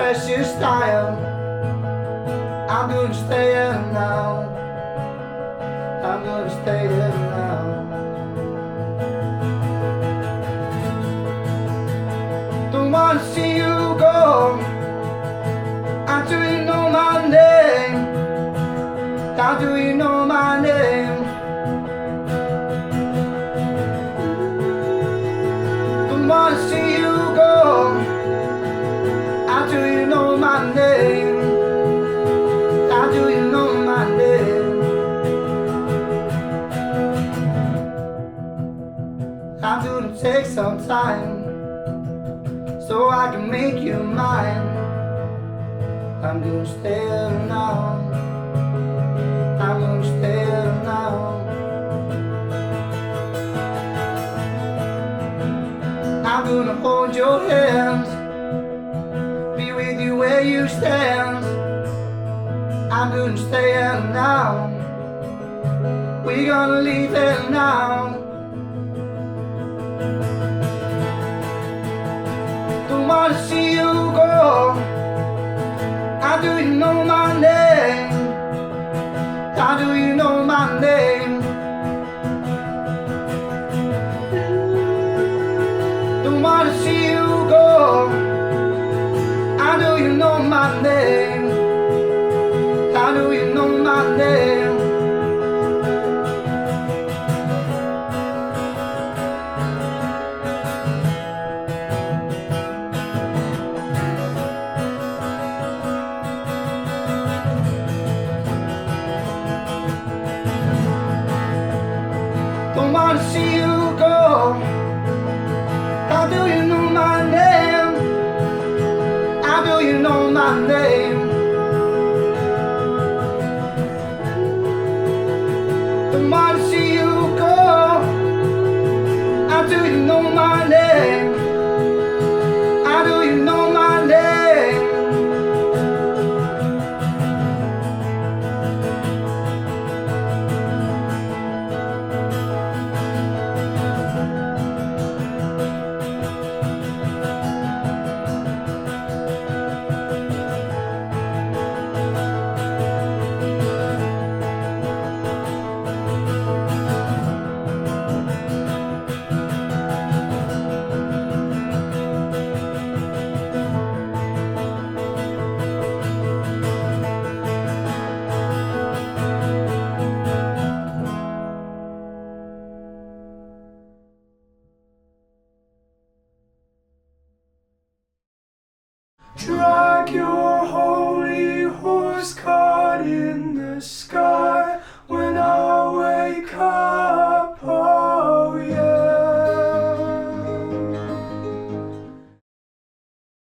precious time. I'm gonna stay here now. I'm gonna stay here now. Don't wanna see you go. How do you know my name? How do you know my name? Don't wanna see you go. How do you know my name? How do you know my name? I'm gonna take some time so I can make you mine. I'm gonna stay here now. I'm gonna stay here now. I'm gonna hold your hand, be with you where you stand. I'm gonna stay here now. We're gonna leave here now. Don't wanna see you go. How do you know my name? How do you know my name? Don't wanna see you go. How do you know my name? How do you know my name? Don't wanna see you go. How do you know my name? How do you know my name? Don't wanna see you go. How do you know my name?